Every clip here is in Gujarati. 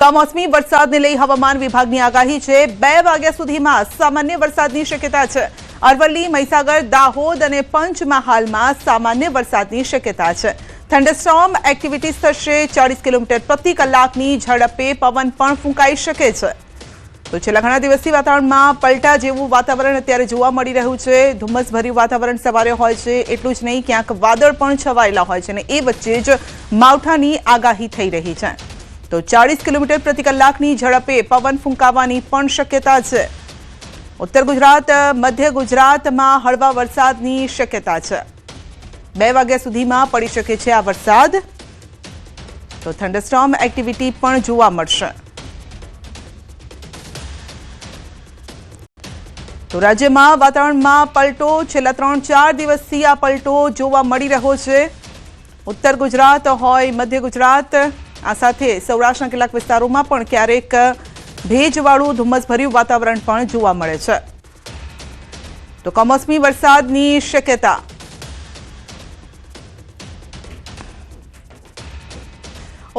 કમોસમી વરસાદને લઈ હવામાન વિભાગની આગાહી છે। 2 વાગ્યા સુધીમાં સામાન્ય વરસાદની શક્યતા છે। અરવલ્લી, મહીસાગર, દાહોદ અને પંચમહાલમાં સામાન્ય વરસાદની શક્યતા છે। થંડરસ્ટોર્મ એક્ટિવિટીઝ થશે। 40 કિલોમીટર પ્રતિ કલાકની ઝડપે પવન પણ ફૂંકાઈ શકે છે। તો છેલ્લા ઘણા દિવસથી વાતાવરણમાં પલટા જેવું વાતાવરણ અત્યારે જોવા મળી રહ્યું છે। ધુમ્મસભર્યું વાતાવરણ સવારે હોય છે, એટલું જ નહીં ક્યાંક વાદળ પણ છવાયેલા હોય છે અને એ વચ્ચે જ માવઠાની આગાહી થઈ રહી છે। તો 40 કિલોમીટર પ્રતિ કલાકની ઝડપે પવન ફૂંકાવાની પણ શક્યતા છે। ઉત્તર ગુજરાત, મધ્ય ગુજરાતમાં હળવા વરસાદની શક્યતા છે। 2 વાગ્યા સુધીમાં પડી શકે છે આ વરસાદ। તો થંડરસ્ટોર્મ એક્ટિવિટી પણ જોવા મળશે। તો રાજ્યમાં વાતાવરણમાં પલટો છેલ્લા 3-4 દિવસથી આ પલટો જોવા મળી રહ્યો છે। ઉત્તર ગુજરાત હોય, મધ્ય ગુજરાત, આ સાથે સૌરાષ્ટ્રના કેટલાક વિસ્તારોમાં પણ ક્યારેક ભેજવાળું ધુમ્મસભર્યું વાતાવરણ પણ જોવા મળે છે। તો કમોસમી વરસાદની શક્યતા।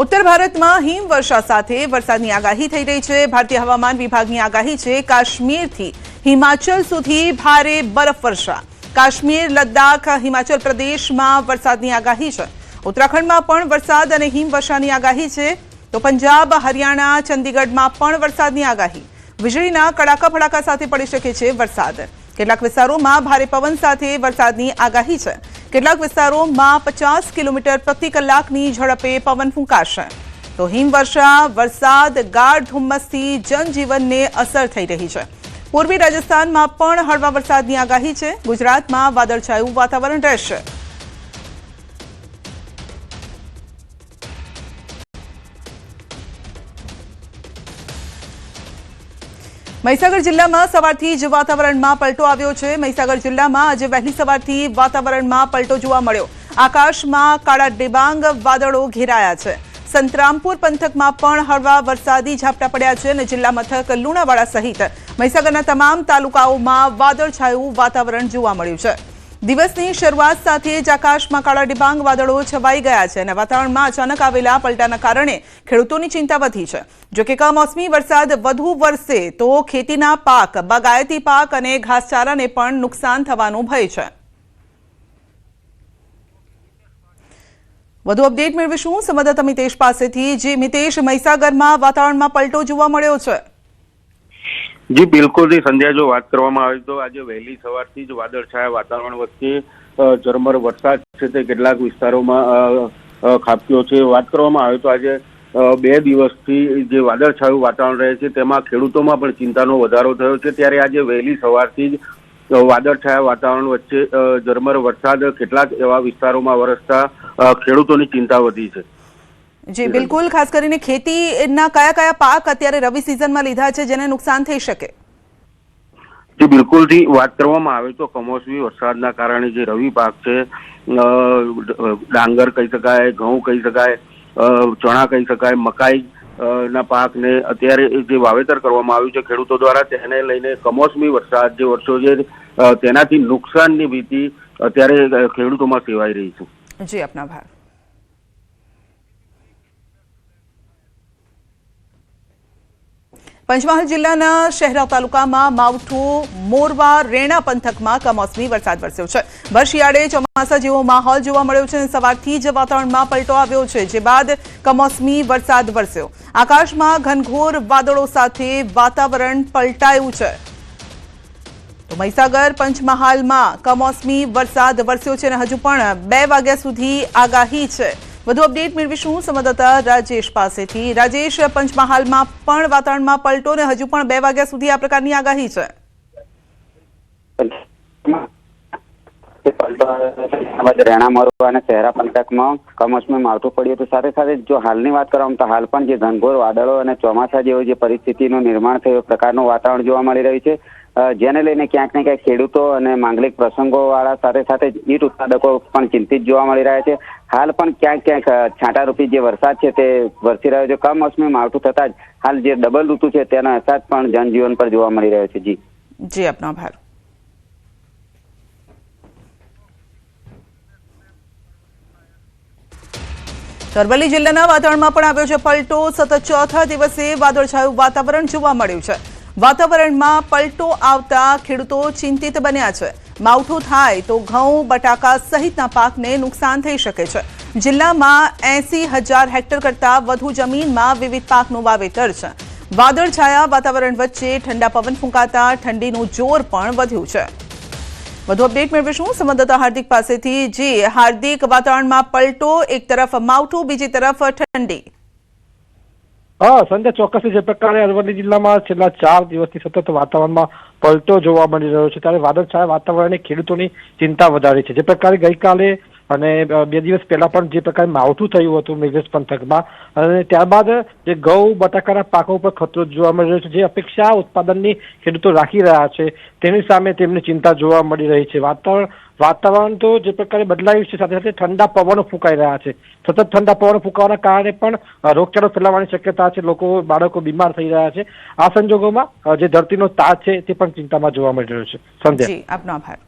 ઉત્તર ભારતમાં હિમવર્ષા સાથે વરસાદની આગાહી થઈ રહી છે। ભારતીય હવામાન વિભાગની આગાહી છે કાશ્મીરથી હિમાચલ સુધી ભારે બરફવર્ષા। કાશ્મીર, લદ્દાખ, હિમાચલ પ્રદેશમાં વરસાદની આગાહી છે। ઉત્તરાખંડમાં પણ વરસાદ અને હિમવર્ષાની આગાહી છે। તો પંજાબ, હરિયાણા, ચંદીગઢમાં પણ વરસાદની આગાહી। વીજળીના કડાકા ફડાકા સાથે પડી શકે છે વરસાદ। કેટલાક વિસ્તારોમાં ભારે પવન સાથે વરસાદની આગાહી છે। કેટલાક વિસ્તારોમાં 50 કિલોમીટર પ્રતિ કલાકની ઝડપે પવન ફૂંકાશે। તો હિમવર્ષા, વરસાદ, ગાઢ ધુમ્મસથી જનજીવનને અસર થઈ રહી છે। પૂર્વી રાજસ્થાનમાં પણ હળવા વરસાદની આગાહી છે। ગુજરાતમાં વાદળછાયું વાતાવરણ રહેશે। મહીસાગર જિલ્લામાં સવારથી જ વાતાવરણમાં પલટો આવ્યો છે। મહીસાગર જિલ્લામાં આજે વહેલી સવારથી વાતાવરણમાં પલટો જોવા મળ્યો। આકાશમાં કાળા ડિબાંગ વાદળો ઘેરાયા છે। સંતરામપુર પંથકમાં પણ હળવા વરસાદી ઝાપટા પડ્યા છે અને જિલ્લા મથક લુણાવાડા સહિત મહીસાગરના તમામ તાલુકાઓમાં વાદળછાયું વાતાવરણ જોવા મળ્યું છે। દિવસની શરૂઆત સાથે જ આકાશમાં કાળા ડિબાંગ વાદળો છવાઈ ગયા છે અને વાતાવરણમાં અચાનક આવેલા પલટાના કારણે ખેડૂતોની ચિંતા વધી છે। જોકે કમોસમી વરસાદ વધુ વરસે તો ખેતીના પાક, બાગાયતી પાક અને ઘાસચારાને પણ નુકસાન થવાનો ભય છે। વધુ અપડેટ મેળવીશું સંવાદદાતા મિતેશ પાસેથી। જે મિતેશ, મહીસાગરમાં વાતાવરણમાં પલટો જોવા મળ્યો છે। જી બિલકુલ જી સંધ્યા, જો વાત કરવામાં આવે તો આજે વહેલી સવારથી જ વાદળછાયા વાતાવરણ વચ્ચે ઝરમર વરસાદ છે તે કેટલાક વિસ્તારોમાં ખાબક્યો છે। વાત કરવામાં આવે તો આજે 2 દિવસથી જે વાદળછાયું વાતાવરણ રહે છે તેમાં ખેડૂતોમાં પણ ચિંતાનો વધારો થયો છે। ત્યારે આજે વહેલી સવારથી જ વાદળછાયા વાતાવરણ વચ્ચે ઝરમર વરસાદ કેટલાક એવા વિસ્તારોમાં વરસતા ખેડૂતોની ચિંતા વધી છે। જી બિલકુલ, ખાસ કરીને ખેતીના કયા કયા પાક અત્યારે રવિ સિઝનમાં લીધા છે જેને નુકસાન થઈ શકે? જી બિલકુલ થી વાત કરવામાં આવે તો કમોસમી વરસાદના કારણે જે રવિ પાક છે, ડાંગર કહી શકાય, ઘઉં કહી શકાય, ચણા કહી શકાય, મકાઈ ના પાકને અત્યારે જે વાવેતર કરવામાં આવ્યું છે ખેડૂતો દ્વારા, તેને લઈને કમોસમી વરસાદ જે વર્ષો છે તેનાથી નુકસાનની ભીતિ અત્યારે ખેડૂતોમાં સેવાઈ રહી છે। જી, આપનો આભાર। પંચમહાલ જિલ્લાના શહેરા તાલુકામાં માવઠું, મોરવા, રેણા પંથકમાં કમોસમી વરસાદ વરસ્યો છે। ભર શિયાળે ચોમાસા જેવો માહોલ જોવા મળ્યો છે અને સવારથી જ વાતાવરણમાં પલટો આવ્યો છે, જે બાદ કમોસમી વરસાદ વરસ્યો। આકાશમાં ઘનઘોર વાદળો સાથે વાતાવરણ પલટાયું છે। તો મહીસાગર, પંચમહાલમાં કમોસમી વરસાદ વરસ્યો છે અને હજુ પણ 2 વાગ્યા સુધી આગાહી છે। વધુ અપડેટ મેળવીશું સંવાદદાતા રાજેશ પાસેથી। રાજેશ, પંચમહાલમાં પણ વાતાવરણમાં પલટો ને હજુ પણ 2 વાગ્યા સુધી આ પ્રકારની આગાહી છે। રેણા, મોરવા અને શહેરા પંથકમાં કમોસમી માવઠું પડ્યું હતું। સાથે સાથે જો હાલની વાત કરવામાં તો હાલ પણ જે ઘનઘોર વાદળો અને ચોમાસા જેવી જે પરિસ્થિતિનું નિર્માણ થયું પ્રકારનું વાતાવરણ જોવા મળી રહ્યું છે, જેને લઈને ક્યાંક ને ક્યાંક ખેડૂતો અને માંગલિક પ્રસંગો વાળા સાથે સાથે ઈંટ ઉત્પાદકો પણ ચિંતિત જોવા મળી રહ્યા છે। હાલ પણ ક્યાંક ક્યાંક છાંટારૂપી જે વરસાદ છે તે વરસી રહ્યો છે। કમોસમી માવઠું થતા જ હાલ જે ડબલ ઋતુ છે તેનો અહેસાસ પણ જનજીવન પર જોવા મળી રહ્યો છે। જી, આપનો આભાર। અરવલ્લી જિલ્લાના વાતાવરણમાં પણ આવ્યો છે પલટો। સતત ચોથા દિવસે વાદળછાયું વાતાવરણ જોવા મળ્યું છે। વાતાવરણમાં પલટો આવતા ખેડૂતો ચિંતિત બન્યા છે। માવઠું થાય તો ઘઉં, બટાકા સહિતના પાકને નુકસાન થઈ શકે છે। જિલ્લામાં 80,000 હેક્ટર કરતાં વધુ જમીનમાં વિવિધ પાકનું વાવેતર છે। વાદળછાયા વાતાવરણ વચ્ચે ઠંડા પવન ફૂંકાતા ઠંડીનું જોર પણ વધ્યું છે। વધુ અપડેટ મેળવીશું સંવાદદાતા હાર્દિક પાસેથી। જી હાર્દિક, વાતાવરણમાં પલટો, એક તરફ માવઠું, બીજી તરફ ઠંડી। સંધ્યા ચોક્કસ જે પ્રકારે અરવલ્લી જિલ્લામાં છેલ્લા 4 દિવસથી સતત વાતાવરણમાં પલટો જોવા મળી રહ્યો છે, ત્યારે વાદળછાયા વાતાવરણે ખેડૂતોની ચિંતા વધારી છે। જે પ્રકારે ગઈકાલે અને 2 દિવસ પહેલા પણ જે પ્રકારે માવઠું થયું હતું મેઘરજ પંથકમાં, અને ત્યારબાદ જે ઘઉં, બટાકાના પાકો પર ખતરો જોવા મળી રહ્યો છે। જે અપેક્ષા ઉત્પાદનની ખેડૂતો રાખી રહ્યા છે તેની સામે તેમની ચિંતા જોવા મળી રહી છે। વાતાવરણ તો જે પ્રકારે બદલાયું છે, સાથે સાથે ઠંડા પવનો ફૂંકાઈ રહ્યા છે। સતત ઠંડા પવનો ફૂંકાવાના કારણે પણ રોગચાળો ફેલાવાની શક્યતા છે। બાળકો બીમાર થઈ રહ્યા છે। આ સંજોગોમાં જે ધરતીનો તાત છે તે પણ ચિંતામાં જોવા મળી રહ્યો છે। સંજય, આપનો આભાર।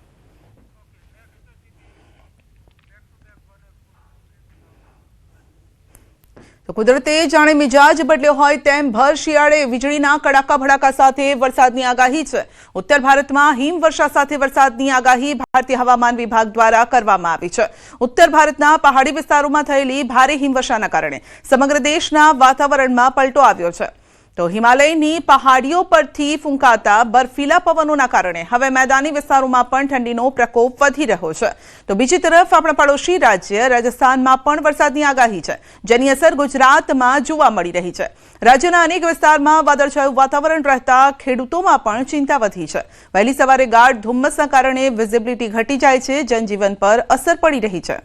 તો કુદરતે જાણે મિજાજ બદલ્યો હોય તેમ ભર શિયાળે વીજળીના કડાકા ભડાકા સાથે વરસાદની આગાહી છે। ઉત્તર ભારતમાં હિમવર્ષા સાથે વરસાદની આગાહી ભારતીય હવામાન વિભાગ દ્વારા કરવામાં આવી છે। ઉત્તર ભારતના પહાડી વિસ્તારોમાં થયેલી ભારે હિમવર્ષાના કારણે સમગ્ર દેશના વાતાવરણમાં પલટો આવ્યો છે। તો હિમાલયની પહાડીઓ પરથી ફૂંકાતા બર્ફીલા પવનોના કારણે હવે મેદાની વિસ્તારોમાં પણ ઠંડીનો પ્રકોપ વધી રહ્યો છે। તો બીજી તરફ આપણા પડોશી રાજ્ય રાજસ્થાનમાં પણ વરસાદની આગાહી છે, જેની અસર ગુજરાતમાં જોવા મળી રહી છે। રાજ્યના અનેક વિસ્તારમાં વાદળછાયું વાતાવરણ રહેતા ખેડૂતોમાં પણ ચિંતા વધી છે। વહેલી સવારે ગાઢ ધુમ્મસના કારણે વિઝિબિલિટી ઘટી જાય છે, જનજીવન પર અસર પડી રહી છે।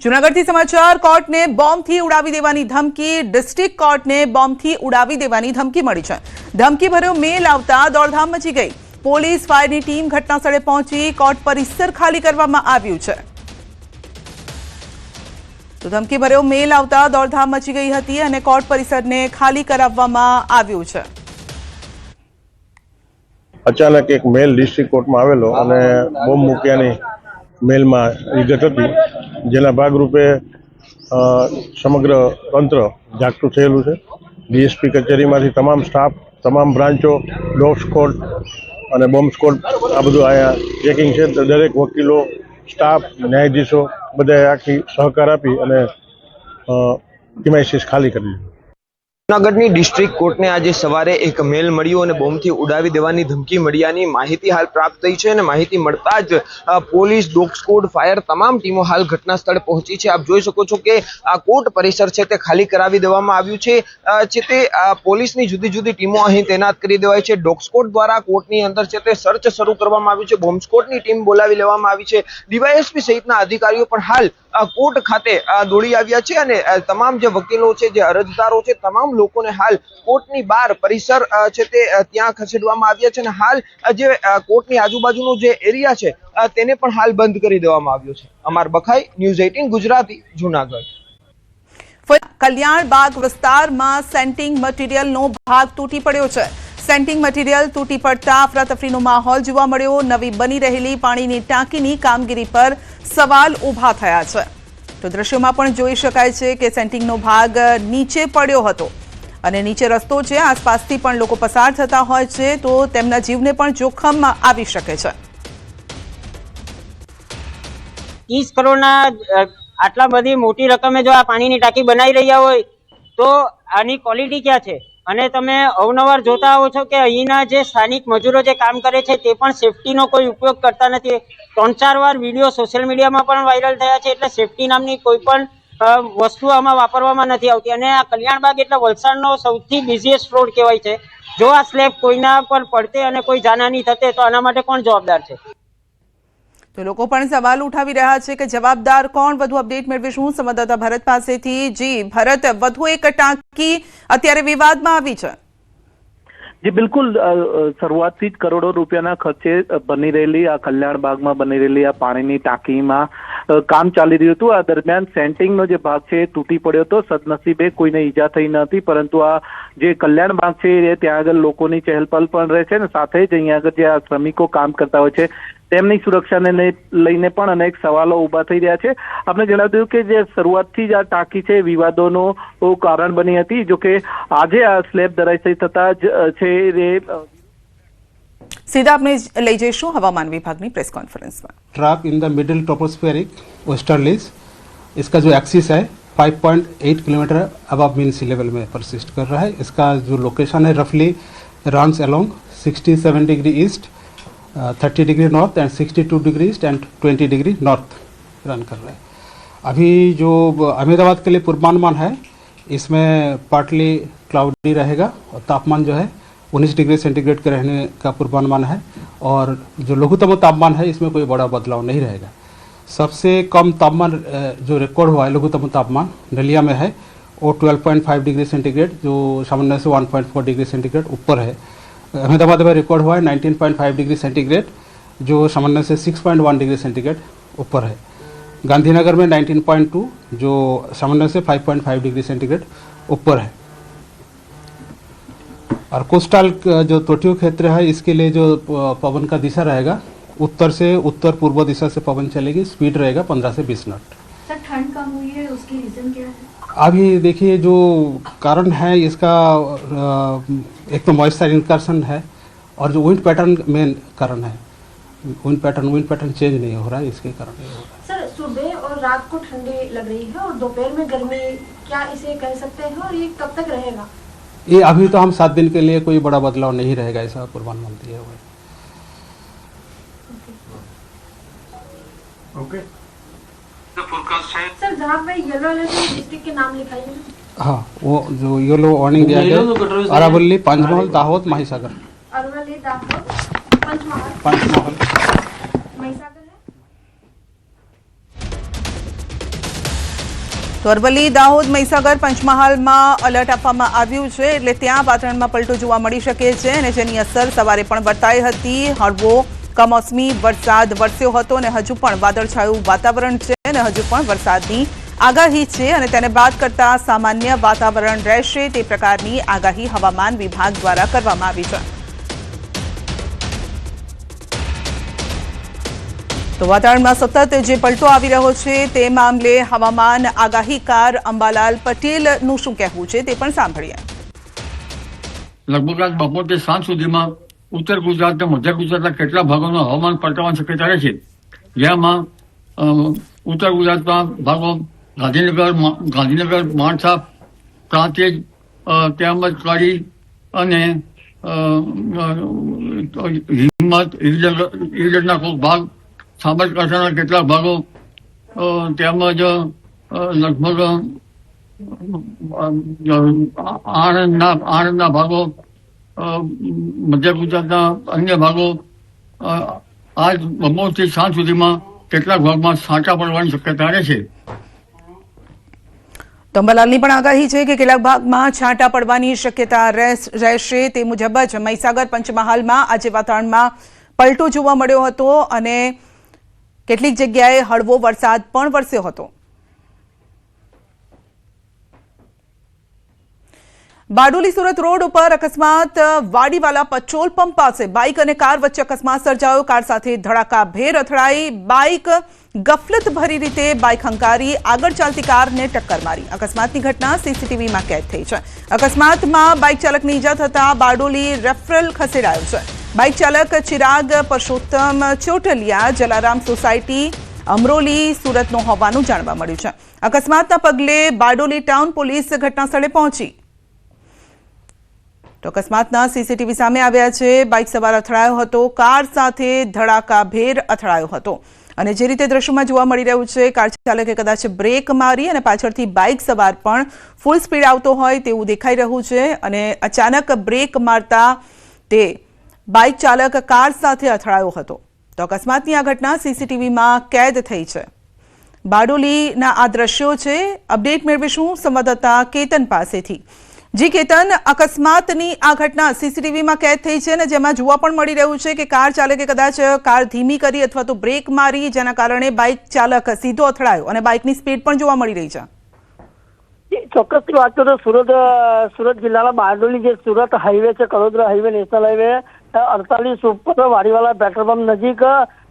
જૂનાગઢથી સમાચાર। કોર્ટને બોમ્બથી ઉડાવી દેવાની ધમકી। ડિસ્ટ્રિક્ટ કોર્ટને બોમ્બથી ઉડાવી દેવાની ધમકી મળી છે। ધમકી ભર્યો મેલ આવતા દોડધામ મચી ગઈ। પોલીસ, ફાયરની ટીમ ઘટનાસ્થળે પહોંચી કોર્ટ પરિસર ખાલી કરવામાં આવ્યું છે। તો ધમકી ભર્યો મેલ આવતા દોડધામ મચી ગઈ હતી અને કોર્ટ પરિસરને ખાલી કરાવવામાં આવ્યું છે। અચાનક એક મેલ ડિસ્ટ્રિક્ટ કોર્ટમાં આવેલો અને બોમ્બ મૂક્યાની મેલમાં વિગત હતી, જેના ભાગરૂપે સમગ્ર તંત્ર જાગતું થયેલું છે। ડીએસપી કચેરીમાંથી તમામ સ્ટાફ, તમામ બ્રાન્ચો, ડોગ સ્કોડ અને બોમ્બ સ્કોડ આ બધું અહીંયા ચેકિંગ છે। દરેક વકીલો, સ્ટાફ, ન્યાયાધીશો બધાએ આખી સહકાર આપી અને પ્રિમાઇસીસ ખાલી કરી દીધું। જૂનાગઢની ડિસ્ટ્રિક્ટ કોર્ટને આજે સવારે એક મેલ મળ્યો અને બોમ્બથી ઉડાવી દેવાની ધમકી મળ્યાની માહિતી હાલ પ્રાપ્ત થઈ છે અને માહિતી મળતા જ પોલીસ, ડોગ સ્કોડ, ફાયર તમામ ટીમો હાલ ઘટના સ્થળે પહોંચી છે। આપ જોઈ શકો છો કે આ કોર્ટ પરિસર છે તે ખાલી કરાવી દેવામાં આવ્યું છે। તે પોલીસની જુદી જુદી ટીમો અહીં તૈનાત કરી દેવાય છે। ડોગ સ્કોડ દ્વારા કોર્ટની અંદર છે તે સર્ચ શરૂ કરવામાં આવ્યું છે। બોમ્બ સ્કોડની ટીમ બોલાવી લેવામાં આવી છે। ડીવાયએસપી સહિતના અધિકારીઓ પણ હાલ કોર્ટ ખાતે દોડી આવ્યા છે અને તમામ જે વકીલો છે, જે અરજદારો છે, તમામ લોકોને હાલ કોર્ટની બહાર પરિસર છે તે ત્યાં ખસેડવામાં આવ્યા છે અને હાલ જે કોર્ટની આજુબાજુનો જે એરિયા છે તેને પણ હાલ બંધ કરી દેવામાં આવ્યો છે। અમર બખાઈ, ન્યૂઝ 18 ગુજરાતી, જૂનાગઢ। કલ્યાણ બાગ વિસ્તારમાં સેન્ટિંગ મટીરિયલનો ભાગ તૂટી પડ્યો છે। સેન્ટિંગ મટીરિયલ તૂટી પડતા અફરાતફરીનો માહોલ જોવા મળ્યો। નવી બની રહેલી પાણીની ટાંકીની કામગીરી પર સવાલ ઊભા થયા છે। તો દ્રશ્યોમાં પણ જોઈ શકાય છે કે સેન્ટિંગનો ભાગ નીચે પડ્યો હતો અને નીચે રસ્તો છે, આસપાસથી પણ લોકો પસાર થતા હોય છે, તો તેમના જીવને પણ જોખમ આવી શકે છે। 30 કરોડના આટલા બધી મોટી રકમે જો આ પાણીની ટાંકી બનાવી રહ્યા હોય તો આની ક્વોલિટી ક્યાં છે? અને તમે અવનવાર જોતા આવો છો કે અહીંના જે સ્થાનિક મજૂરો જે કામ કરે છે તે પણ સેફટીનો કોઈ ઉપયોગ કરતા નથી। 3-4 વાર વિડીયો સોશિયલ મીડિયામાં પણ વાયરલ થયા છે, એટલે સેફટી નામની કોઈ પણ વસ્તુ આમાં વાપરવામાં નથી આવતી। અને આ કલ્યાણબાગ એટલે વલસાડનો સૌથી બિઝીએસ્ટ રોડ કહેવાય છે। જો આ સ્લેબ કોઈના પર પડતે અને કોઈ જાનહાની થતે તો આના માટે કોણ જવાબદાર છે? તો લોકો પણ સવાલ ઉઠાવી રહ્યા છે કે જવાબદાર કોણ? વધુ અપડેટ મેળવીશું સંવાદદાતા ભરત પાસેથી। જી ભરત, વધુ એક ટાંકી અત્યારે વિવાદમાં આવી છે। જી બિલકુલ, શરૂઆતથી જ કરોડો રૂપિયાના ખર્ચે બની રહેલી આ કલ્યાણ બાગમાં બની રહેલી આ પાણીની ટાંકીમાં કામ ચાલી રહ્યું હતું। આ દરમિયાન સેન્ટિંગનો જે ભાગ છે એ તૂટી પડ્યો હતો। સદનસીબે કોઈને ઈજા થઈ નથી, પરંતુ આ જે કલ્યાણ બાગ છે એ ત્યાં આગળ લોકોની ચહેલપહલ પણ રહે છે અને સાથે જ અહીંયા આગળ જે આ શ્રમિકો કામ કરતા હોય છે તેમની સુરક્ષાને લઈને પણ અનેક સવાલો ઊભા થઈ રહ્યા છે. આપણે જણાવ્યું કે જે શરૂઆતથી જ આ ટાંકી છે વિવાદોનું કારણ બની હતી. જો કે આજે આ સ્લેબ ધરાશયી થતા જ છે સીધા આપણે લઈ જઈશું હવામાન વિભાગની પ્રેસ કોન્ફરન્સમાં. Trap in the middle tropospheric westerlies, इसका जो एक्सिस है 5.8 किलोमीटर अबव मीन सी लेवल में परसिस्ट कर रहा है. इसका जो लोकेशन है रफली runs along 67 degree east, 30 degree north and 62 degree east and 20 degree north run कर रहा है. अभी जो अहमदाबाद के लिए पूर्वानुमान है इसमें पार्टली क्लाउडी रहेगा और तापमान जो है 19 डिग्री सेंटीग्रेड के रहने का पूर्वानुमान है. और जो लघुत्तम तापमान है इसमें कोई बड़ा बदलाव नहीं रहेगा. सबसे कम तापमान जो रिकॉर्ड हुआ है लघुत्तम तापमान नलिया में है वो 12.5 डिग्री सेंटीग्रेड, जो सामान्य से 1.4 डिग्री सेंटीग्रेड ऊपर है. अहमदाबाद में रिकॉर्ड हुआ है 19.5 डिग्री सेंटीग्रेड, जो सामान्य से 6.1 डिग्री सेंटीग्रेड ऊपर है. गांधीनगर में 19.2 जो सामान्य से 5.5 डिग्री सेंटीग्रेड ऊपर है. और कोस्टल जो तटीय क्षेत्र है इसके लिए जो पवन का दिशा रहेगा उत्तर से उत्तर पूर्व दिशा से पवन चलेगी. स्पीड रहेगा 15 से 20 नॉट. सर ठंड कम हुई है, उसकी रीजन क्या है? अभी देखिए जो कारण है इसका एक तो मॉइस्चर इनकर्शन है और जो विंड पैटर्न मेन कारण है. विंड पैटर्न चेंज नहीं हो रहा है, इसके कारण ये हो रहा है. सर सुबह और रात को ठंडी लग रही है और दोपहर में गर्मी, क्या इसे कह सकते हैं और ये कब तक रहेगा? ये अभी तो हम 7 दिन के लिए कोई बड़ा बदलाव नहीं रहेगा ऐसा पूर्वानुमान दिया हुआ है. ओके सर, जहाँ पे येलो अलर्ट डिस्ट्रिक्ट के नाम लिखा है, हाँ वो जो येलो वार्निंग दिया गया अरावली, पंचमहल, दाहोद, महिसागर. अरवली, दाहोद, पंचमहल, महिसागर है. તો અરવલ્લી, દાહોદ, મહીસાગર, પંચમહાલમાં એલર્ટ આપવામાં આવ્યું છે. એટલે ત્યાં વાતાવરણમાં પલટો જોવા મળી શકે છે અને જેની અસર સવારે પણ વર્તાઈ હતી. હળવો કમોસમી વરસાદ વરસ્યો હતો અને હજુ પણ વાદળછાયું વાતાવરણ છે અને હજુ પણ વરસાદની આગાહી છે અને તેને બાદ કરતા સામાન્ય વાતાવરણ રહેશે તે પ્રકારની આગાહી હવામાન વિભાગ દ્વારા કરવામાં આવી છે. તો વાતાવરણમાં સતત જે પલટો આવી રહ્યો છે તે મામલે હવામાન આગાહીકાર અંબાલાલ પટેલનું શું કહેવું છે તે પણ સાંભળીએ. લગભગ આજ બપોરથી સાંજ સુધીમાં ઉત્તર ગુજરાત અને મધ્ય ગુજરાતના કેટલા ભાગોનું હવામાન પલટાવાની શક્યતા રહે છે. જેમાં ઉત્તર ગુજરાતના ભાગો ગાંધીનગર, માણસા, પ્રાંતિજ તેમજ કડી અને હિંમત, ઈડરના કોઈ ભાગ, સાબરકાંઠાના કેટલાક ભાગો તેમજ લગભગ આણંદના ભાગો, મધ્ય ગુજરાતના અન્ય ભાગો આજ બપોરથી સાંજ સુધીમાં કેટલાક ભાગમાં છાંટા પડવાની શક્યતા રહેશે. તો અંબાલાલની પણ આગાહી છે કે કેટલાક ભાગમાં છાંટા પડવાની શક્યતા રહેશે. તે મુજબ જ મહીસાગર, પંચમહાલમાં આજે વાતાવરણમાં પલટો જોવા મળ્યો હતો અને કેટલીક જગ્યાએ હળવો વરસાદ પણ વરસ્યો હતો. બારડોલી સુરત રોડ ઉપર અકસ્માત. વાડીવાલા પેટ્રોલ પંપ પાસે બાઇક અને કાર વચ્ચે અકસ્માત સર્જાયો. કાર સાથે ધડાકાભેર અથડાઈ. બાઇક ગફલત ભરી રીતે બાઇક હંકારી આગળ ચાલતી કારને ટક્કર મારી. અકસ્માતની ઘટના સીસીટીવીમાં કેદ થઈ છે. અકસ્માતમાં બાઇક ચાલકને ઈજા થતા બારડોલી રેફરલ ખસેડાયો છે. બાઇક ચાલક ચિરાગ પરસોત્તમ ચોટલિયા, જલારામ સોસાયટી, અમરોલી, સુરતનો હોવાનું જાણવા મળ્યું છે. અકસ્માતના પગલે બારડોલી ટાઉન પોલીસ ઘટના સ્થળે પહોંચી. તો અકસ્માતના સીસીટીવી સામે આવ્યા છે. બાઇક સવાર અથડાયો હતો, કાર સાથે ધડાકાભેર અથડાયો હતો અને જે રીતે દ્રશ્યોમાં જોવા મળી રહ્યું છે કાર ચાલકે કદાચ બ્રેક મારી અને પાછળથી બાઇક સવાર પણ ફૂલ સ્પીડ આવતો હોય તેવું દેખાઈ રહ્યું છે અને અચાનક બ્રેક મારતા તે બાઇક ચાલક કાર સાથે અથડાયો હતો. તો અકસ્માતની આ ઘટના સીસીટીવીમાં કેદ થઈ છે. બારડોલીના આ દ્રશ્યો છે. અપડેટ મેળવીશું સંવાદદાતા કેતન પાસેથી. જી કેતન, અકસ્માતની આ ઘટના સીસીટીવીમાં કેદ થઈ છે અને જેમાં જોવા પણ મળી રહ્યું છે કે કાર ચાલકે કદાચ કાર ધીમી કરી અથવા તો બ્રેક મારી, જેના કારણે બાઇક ચાલક સીધો અથડાયો અને બાઇકની સ્પીડ પણ જોવા મળી રહી છે. ચોક્કસથી વાત કરું તો સુરત જિલ્લાના બારડોલી જે સુરત હાઈવે છે, કડોદરા હાઈવે, નેશનલ હાઈવે 48 ઉપર વાડીવાલા પેટ્રોલ પંપ નજીક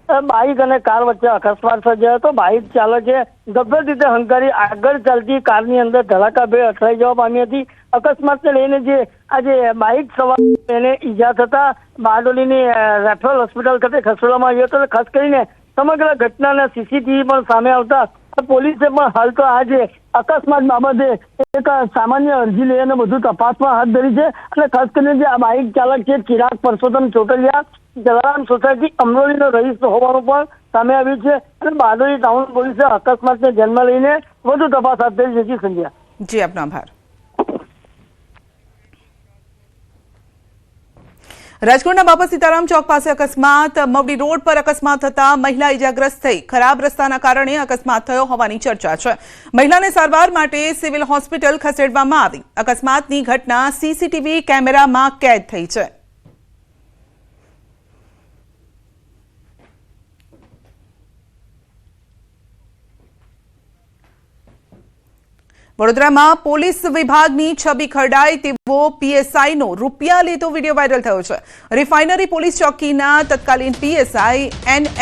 બાઇક અને કાર વચ્ચે અકસ્માત સર્જાયો હતો. બાઇક ચાલકે ગંભીર રીતે હંકારી આગળ ચાલતી કારની અંદર ધડાકાભેર અથડાઈ જવા પામી હતી. અકસ્માતને લઈને આજે બાઇક સવાર એને ઈજા થતા બારડોલીની રેફરલ હોસ્પિટલ ખાતે ખસેડવામાં આવ્યો હતો. ખાસ કરીને સમગ્ર ઘટનાના સીસીટીવી પણ સામે આવતા પોલીસે પણ હાલ તો આજે અકસ્માત બાબતે એક સામાન્ય અરજી લઈને બધું તપાસમાં હાથ ધરી છે. અને ખાસ કરીને જે આ બાઇક ચાલક છે ચિરાગ પરસોત્તમ ચોટલિયા જલારામ સોસાયટી અમરોલીનો રહીશ હોવાનું પણ સામે આવ્યું છે. અને બારડોલી ટાઉન પોલીસે અકસ્માતને ધ્યાનમાં લઈને વધુ તપાસ હાથ ધરી છે. સંધ્યા જી આપનો આભાર. રાજકોટના બાપા સીતારામ ચોક પાસે અકસ્માત. મવડી રોડ પર અકસ્માત થતા મહિલા ઇજાગ્રસ્ત થઈ. ખરાબ રસ્તાના કારણે અકસ્માત થયો હોવાની ચર્ચા છે. મહિલાને સારવાર માટે સિવિલ હોસ્પિટલ ખસેડવામાં આવી. અકસ્માતની ઘટના સીસીટીવી કેમેરામાં કેદ થઈ છે. વડોદરામાં પોલીસ વિભાગની છબી ખરડાય તેવો પીએસઆઈનો રૂપિયા લેતો વિડીયો વાયરલ થયો છે. રિફાઇનરી પોલીસ ચોકીના તત્કાલીન પીએસઆઈ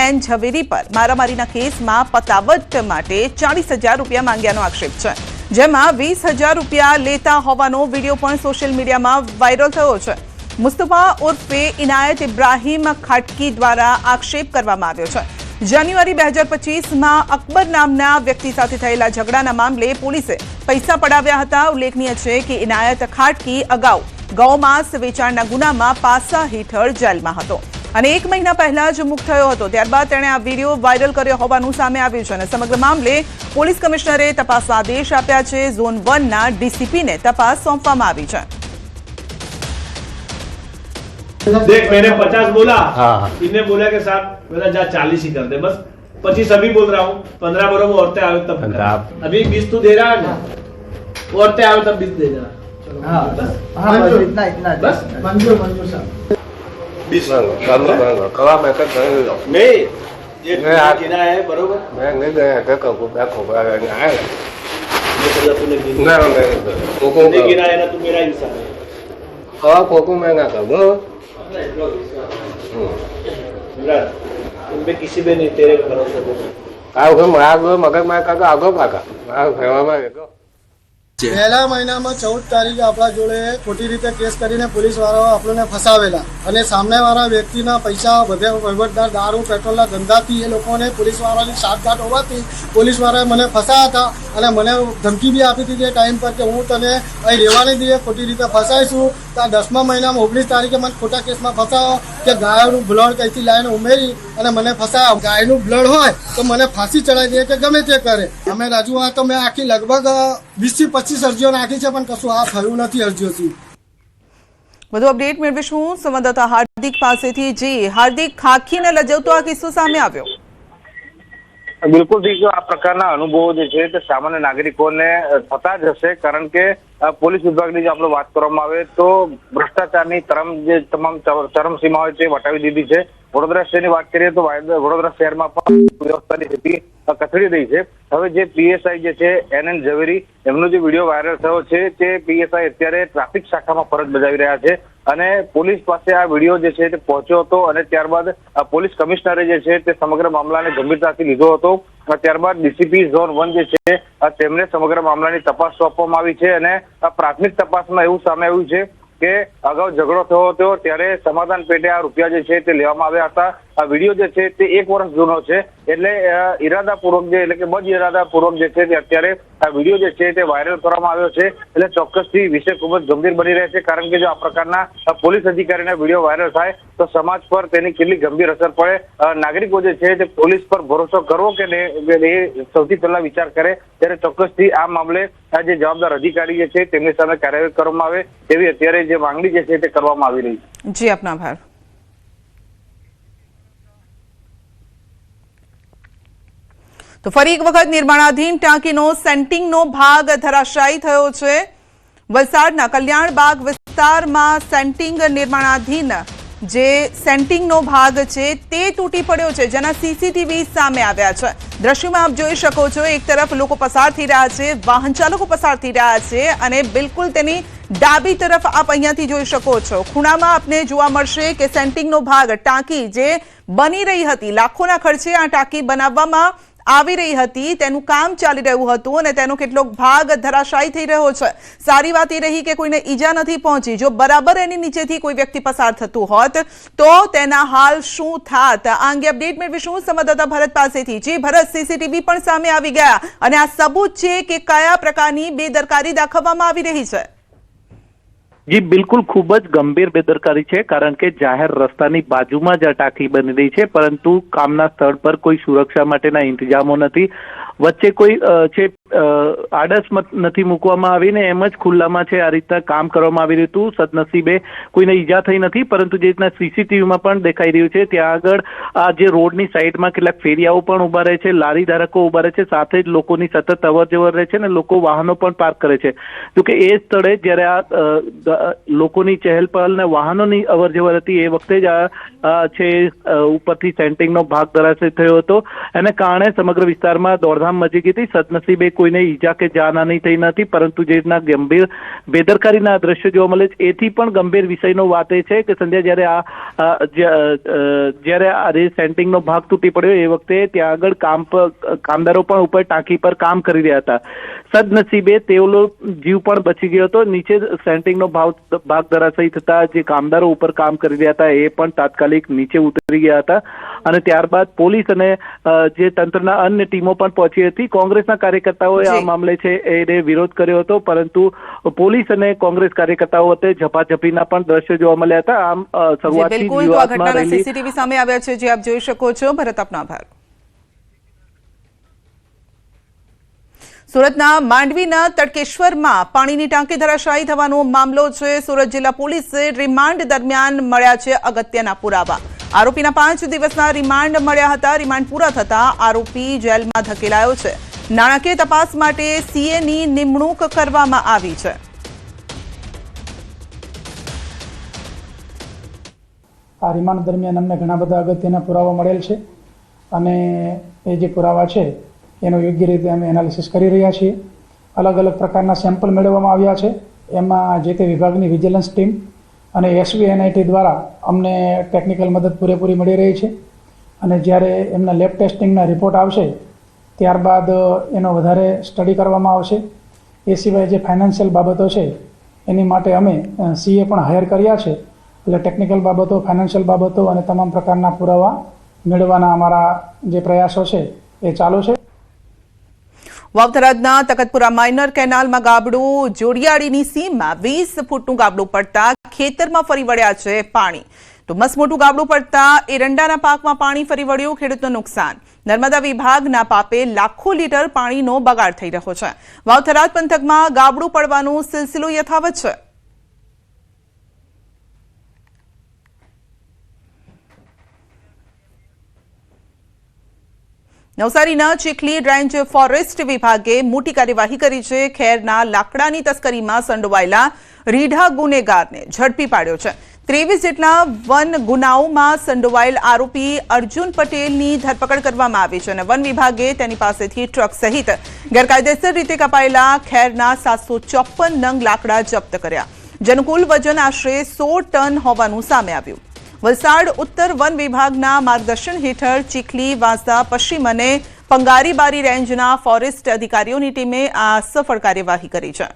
એન ઝવેરી પર મારામારીના કેસમાં પતાવટ માટે 40,000 રૂપિયા માંગ્યાનો આક્ષેપ છે. જેમાં 20,000 રૂપિયા લેતા હોવાનો વિડીયો પણ સોશિયલ મીડિયામાં વાયરલ થયો છે. મુસ્તફા ઉર્ફે ઇનાયત ઇબ્રાહીમ ખાટકી દ્વારા આક્ષેપ કરવામાં આવ્યો છે. જાન્યુઆરી 2025માં અકબર નામના વ્યક્તિ સાથે થયેલા ઝઘડાના મામલે પોલીસે પૈસા પડાવ્યા હતા. ઉલ્લેખનીય છે કે ઇનાયત ખાટકી અગાઉ ગૌમાંસ વેચાણના ગુનામાં પાસા હેઠળ જેલમાં હતો અને 1 મહિના પહેલા જ મુક્ત થયો હતો. ત્યારબાદ તેણે આ વિડીયો વાયરલ કર્યો હોવાનું સામે આવ્યું છે અને સમગ્ર મામલે પોલીસ કમિશનરે તપાસના આદેશ આપ્યા છે. ઝોન 1ના ડીસીપીને તપાસ સોંપવામાં આવી છે. देख मैंने 50 बोला इनने बोला कि साहब मेरा जा 40 ही कर दे बस 25 अभी बोल रहा हूँ 15 बोलो वो औरतें आवे तब अभी 20 तू दे रहा है ना वो औरतें आवे तब 20 दे देना बस इतना बस मंजूर साहब 20 कवा मैं कर नहीं ये गिना है बरोबर मैं नहीं गया क्या को बैक हो गया आया तूने गिना है ना तू मेरा इंसान है कवा को मैं ना कर उनपे किसी पे नहीं तेरे भरोसे मगर मैं आगो પહેલા મહિનામાં 14 તારીખે આપણા જોડે ખોટી રીતે કેસ કરીને પોલીસ વાળાઓ આપણને ફસાવેલા અને સામેવાળા વ્યક્તિના પૈસા બધે વહીવટદાર દારૂ પેટ્રોલના ધંધાથી એ લોકોને પોલીસ વાળાની સાઠગાંઠ હોવાથી પોલીસ વાળાએ મને ફસાયા હતા અને મને ધમકી બી આપી હતી તે ટાઈમ પર કે હું તને અહીં રહેવા નહીં દઈએ ખોટી રીતે ફસાઈશું. તો 10મા મહિનામાં 19 તારીખે મને ખોટા કેસમાં ફસાયો કે ગાયનું બ્લડ કઈથી લાવીને ઉમેરી અને મને ફસાયા. ગાયનું બ્લડ હોય તો મને ફાંસી ચડાવી દે કે ગમે તે કરે. અમે રજૂઆત તો મેં આખી લગભગ 20 થી 25 અરજીઓ નાખી છે પણ કશું આ થયું નથી અરજીઓથી. વધુ અપડેટ મેળવીશું સંવાદદાતા હાર્દિક પાસેથી. જી હાર્દિક, ખાખીને લજવતો આ કિસ્સો સામે આવ્યો. બિલકુલ ઠીક. આ પ્રકારના અનુભવો જે છે તે સામાન્ય નાગરિકોને થતા જ હશે, કારણ કે પોલીસ વિભાગની જો આપણે વાત કરવામાં આવે તો ભ્રષ્ટાચારની તમામ ચરમસીમા હોય તે વટાવી દીધી છે. વડોદરા શહેરની વાત કરીએ તો વડોદરા શહેરમાં પણ વ્યવસ્થાની સ્થિતિ કથળી રહી છે. હવે જે પીએસઆઈ જે છે એન ઝવેરી, એમનો જે વિડીયો વાયરલ થયો છે તે પીએસઆઈ અત્યારે ટ્રાફિક શાખામાં ફરજ બજાવી રહ્યા છે અને પોલીસ પાસે આ વિડીયો જે છે તે પહોંચ્યો હતો અને ત્યારબાદ પોલીસ કમિશનરે જે છે તે સમગ્ર મામલાને ગંભીરતાથી લીધો હતો. ત્યારબાદ ડીસીપી ઝોન 1 જે છે તેમને સમગ્ર મામલાની તપાસ સોંપવામાં આવી છે અને પ્રાથમિક તપાસમાં એવું સામે આવ્યું છે કે અગાઉ ઝઘડો થયો હતો ત્યારે સમાધાન પેટે આ રૂપિયા જે છે તે લેવામાં આવ્યા હતા. આ વિડીયો જે છે તે 1 વર્ષ જૂનો છે એટલે ઈરાદાપૂર્વક એટલે કે બદ ઈરાદાપૂર્વક જે છે તે અત્યારે આ વિડીયો જે છે તે વાયરલ કરવામાં આવ્યો છે. એટલે ચોક્કસથી વિષય ખૂબ જ ગંભીર બની રહે છે, કારણ કે જો આ પ્રકારના પોલીસ અધિકારીના વિડીયો વાયરલ થાય તો સમાજ પર તેની કેટલી ગંભીર અસર પડે. નાગરિકો જે છે તે પોલીસ પર ભરોસો કરવો કે નહીં એ સૌથી પહેલા વિચાર કરે, ત્યારે ચોક્કસથી આ મામલે આ જે જવાબદાર અધિકારી જે છે તેમની સામે કાર્યવાહી કરવામાં આવે તેવી અત્યારે જે માંગણી જે છે તે કરવામાં આવી રહી છે. જી આપનો આભાર. તો ફરી એક વખત નિર્માણાધીન ટાંકીનો સેન્ટિંગનો ભાગ ધરાશાયી થયો છે. વલસાડના કલ્યાણબાગ વિસ્તારમાં સેન્ટિંગ નિર્માણાધીન જે સેન્ટિંગનો ભાગ છે તે તૂટી પડ્યો છે, જેના સીસીટીવી સામે આવ્યા છે. દ્રશ્યમાં આપ જોઈ શકો છો, એક તરફ લોકો પસાર થઈ રહ્યા છે, વાહન ચાલકો પસાર થઈ રહ્યા છે અને બિલકુલ તેની ડાબી તરફ આપ અહીંયાથી જોઈ શકો છો, ખૂણામાં આપને જોવા મળશે કે સેન્ટિંગનો ભાગ, ટાંકી જે બની રહી હતી, લાખોના ખર્ચે આ ટાંકી બનાવવામાં આવી રહી હતી, તેનું કામ ચાલી રહ્યું હતું અને તેનો કેટલોક ભાગ ધરાશાયી થઈ રહ્યો છે. સારી વાત એ રહી કે કોઈને ઈજા નથી પહોંચી. જો બરાબર એની નીચેથી કોઈ વ્યક્તિ પસાર થતું હોત તો તેના હાલ શું થાત? આ અંગે અપડેટ મેળવીશું સંવાદદાતા ભરત પાસેથી. જી ભરત, સીસીટીવી પણ સામે આવી ગયા અને આ સબૂત છે કે કયા પ્રકારની બેદરકારી દાખવવામાં આવી રહી છે? જી બિલકુલ, ખૂબ જ ગંભીર બેદરકારી છે, કારણ કે જાહેર રસ્તાની બાજુમાં જ આ ટાંકી બની રહી છે, પરંતુ કામના સ્થળ પર કોઈ સુરક્ષા માટેના ઇંતજામો નથી. વચ્ચે કોઈ છે આડસ નથી મૂકવામાં આવી ને એમ જ ખુલ્લામાં છે આ રીતના કામ કરવામાં આવી રહ્યું હતું. સદનસીબે કોઈને ઈજા થઈ નથી, પરંતુ જે રીતના સીસીટીવીમાં પણ દેખાઈ રહ્યું છે ત્યાં આગળ આ જે રોડની સાઈડમાં કેટલાક ફેરિયાઓ પણ ઉભા રહે છે, લારી ધારકો ઉભા રહે છે, સાથે જ લોકોની સતત અવર જવર રહે છે ને લોકો વાહનો પણ પાર્ક કરે છે. જોકે એ સ્થળે જ્યારે આ લોકોની ચહેલ પહેલ ને વાહનોની અવર જવર હતી એ વખતે જ આ છે ઉપરથી સેન્ટિંગનો ભાગ ધરાશયી થયો હતો. એને કારણે સમગ્ર વિસ્તારમાં દોડધામ મચી ગઈ હતી. સદનસીબે કોઈને ઈજા કે જાનહાની થઈ નથી, પરંતુ જે રીતના ગંભીર બેદરકારીના દ્રશ્યો જોવા મળે છે એથી પણ ગંભીર વિષયનો વાત એ છે કે સંધ્યા જ્યારે આ સેન્ટિંગનો ભાગ તૂટી પડ્યો એ વખતે ત્યાં આગળ કામદારો પણ ઉપર ટાંકી પર કામ કરી રહ્યા હતા. સદનસીબે તેઓનો જીવ પણ બચી ગયો હતો. નીચે સેન્ટિંગનો ભાગ ધરાશયી થતા જે કામદારો ઉપર કામ કરી રહ્યા હતા એ પણ તાત્કાલિક નીચે ઉતરી ગયા હતા અને ત્યારબાદ પોલીસ અને જે તંત્રના અન્ય ટીમો પણ પહોંચી હતી. કોંગ્રેસના કાર્યકર્તાઓએ આ મામલે છે એને વિરોધ કર્યો હતો, પરંતુ પોલીસ અને કોંગ્રેસ કાર્યકર્તાઓ વચ્ચે ઝપાઝપીના પણ દ્રશ્યો જોવા મળ્યા હતા. આમ શરૂઆતથી વિવાદમાં રહેલી સીસીટીવી સામે આવ્યા છે જે આપ જોઈ શકો છો. ભરત, આપનો આભાર. સુરતના માંડવીના તડકેશ્વરમાં પાણીની ટાંકી ધરાશાયી થવાનો મામલો છે. સુરત જિલ્લા પોલીસે રિમાન્ડ દરમિયાન મળ્યા છે અગત્યના પુરાવા. આરોપીના 5 દિવસના રિમાન્ડ મળ્યા હતા. રિમાન્ડ પૂરા થતા આરોપી જેલમાં ધકેલાયો છે. નાણાકીય તપાસ માટે સીએની નિમણૂક કરવામાં આવી છે. આ રિમાન્ડ દરમિયાન અમને ઘણા બધા અગત્યના પુરાવા મળેલ છે અને એ જે પુરાવા છે એનો યોગ્ય રીતે અમે એનાલિસિસ કરી રહ્યા છીએ. અલગ અલગ પ્રકારના સેમ્પલ મેળવવામાં આવ્યા છે. એમાં જે તે વિભાગની વિજિલન્સ ટીમ અને SVNIT દ્વારા અમને ટેકનિકલ મદદ પૂરેપૂરી મળી રહી છે અને જ્યારે એમના લેબ ટેસ્ટિંગના રિપોર્ટ આવશે ત્યારબાદ એનો વધારે સ્ટડી કરવામાં આવશે. એ સિવાય જે ફાઇનાન્શિયલ બાબતો છે એની માટે અમે CA પણ હાયર કર્યા છે. એટલે ટેકનિકલ બાબતો, ફાઇનાન્શિયલ બાબતો અને તમામ પ્રકારના પુરાવા મેળવવાના અમારા જે પ્રયાસો છે એ ચાલુ છે. વાવથરાજના તખતપુરા માઇનર કેનાલમાં ગાબડું, જોડિયાળીની સીમમાં 20 ફૂટનું ગાબડું પડતા ખેતરમાં ફરી વળ્યા છે પાણી. તો મસમોટું ગાબડું પડતા એરંડાના પાકમાં પાણી ફરી વળ્યું, ખેડૂતનું નુકસાન. નર્મદા વિભાગના પાપે લાખો લીટર પાણીનો બગાડ થઈ રહ્યો છે. વાવથરાજ પંથકમાં ગાબડું પડવાનો સિલસિલો યથાવત છે. નવસારીના ચીખલી રેન્જ ફોરેસ્ટ વિભાગે મોટી કાર્યવાહી કરી છે. ખેરના લાકડાની તસ્કરીમાં સંડોવાયેલા રીઢા ગુનેગારને ઝડપી પાડ્યો છે. 23 જેટલા વન ગુનાઓમાં સંડોવાયેલ આરોપી અર્જુન પટેલની ધરપકડ કરવામાં આવી છે અને વન વિભાગે તેની પાસેથી ટ્રક સહિત ગેરકાયદેસર રીતે કપાયેલા ખેરના 754 નંગ લાકડા જપ્ત કર્યા, જેનું કુલ વજન આશરે 100 ટન હોવાનું સામે આવ્યું. વલસાડ ઉત્તર વન વિભાગના માર્ગદર્શન હેઠળ ચીખલી, વાંસદા પશ્ચિમ અને પંગારીબારી રેન્જના ફોરેસ્ટ અધિકારીઓની ટીમે આ સફળ કાર્યવાહી કરી છે.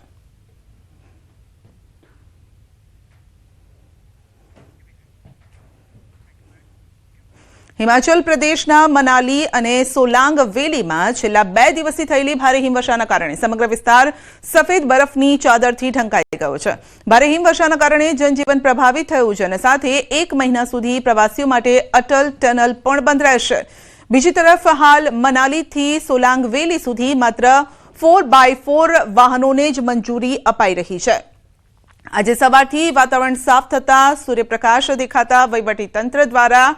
હિમાચલ પ્રદેશના મનાલી અને સોલાંગ વેલીમાં છેલ્લા 2 દિવસથી થયેલી ભારે હિમવર્ષાના કારણે સમગ્ર વિસ્તાર સફેદ બરફની ચાદરથી ઢંકાઈ ગયો છે. ભારે હિમવર્ષાના કારણે જનજીવન પ્રભાવિત થયું છે અને સાથે 1 મહિના સુધી પ્રવાસીઓ માટે અટલ ટનલ પણ બંધ રહેશે. બીજી તરફ હાલ મનાલીથી સોલાંગ વેલી સુધી માત્ર 4x4 વાહનોને જ મંજૂરી અપાઈ રહી છે. આજે સવારથી વાતાવરણ સાફ થતા સૂર્યપ્રકાશ દેખાતા વહીવટીતંત્ર દ્વારા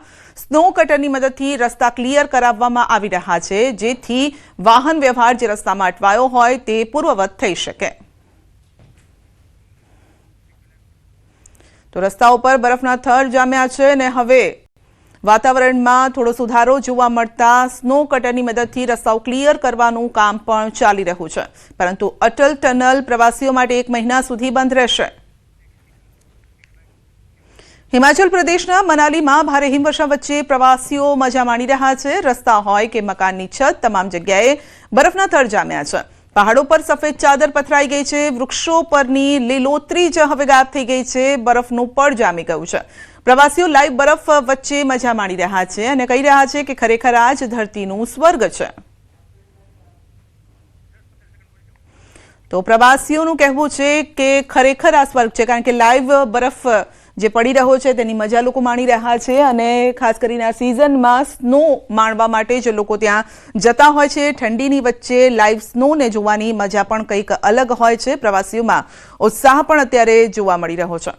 સ્નો કટરની મદદથી રસ્તા ક્લિયર કરાવવામાં આવી રહ્યા છે, જેથી વાહન વ્યવહાર જે રસ્તામાં અટવાયો હોય તે પૂર્વવત થઈ શકે. તો રસ્તાઓ પર બરફના થર જામ્યા છે અને હવે વાતાવરણમાં થોડો સુધારો જોવા મળતા સ્નો કટરની મદદથી રસ્તાઓ ક્લિયર કરવાનું કામ પણ ચાલી રહ્યું છે, પરંતુ અટલ ટનલ પ્રવાસીઓ માટે 1 મહિના સુધી બંધ રહેશે. હિમાચલ પ્રદેશના મનાલીમાં ભારે હિમવર્ષા વચ્ચે પ્રવાસીઓ મજા માણી રહ્યા છે. રસ્તા હોય કે મકાનની છત, તમામ જગ્યાએ બરફના થર જામ્યા છે. પહાડો પર સફેદ ચાદર પથરાઈ ગઈ છે. વૃક્ષો પરની લીલોતરી જ હવે ગાયબ થઈ ગઈ છે. બરફનું પડ જામી ગયું છે. પ્રવાસીઓ લાઈવ બરફ વચ્ચે મજા માણી રહ્યા છે અને કહી રહ્યા છે કે ખરેખર આ જ ધરતીનું સ્વર્ગ છે. તો પ્રવાસીઓનું કહેવું છે કે ખરેખર આ સ્વર્ગ છે, કારણ કે લાઈવ બરફ જે પડી રહ્યો છે તેની મજા લોકો માણી રહ્યા છે અને ખાસ કરીને આ સિઝનમાં સ્નો માણવા માટે જે લોકો ત્યાં જતા હોય છે, ઠંડીની વચ્ચે લાઈવ સ્નોને જોવાની મજા પણ કંઈક અલગ હોય છે. પ્રવાસીઓમાં ઉત્સાહ પણ અત્યારે જોવા મળી રહ્યો છે.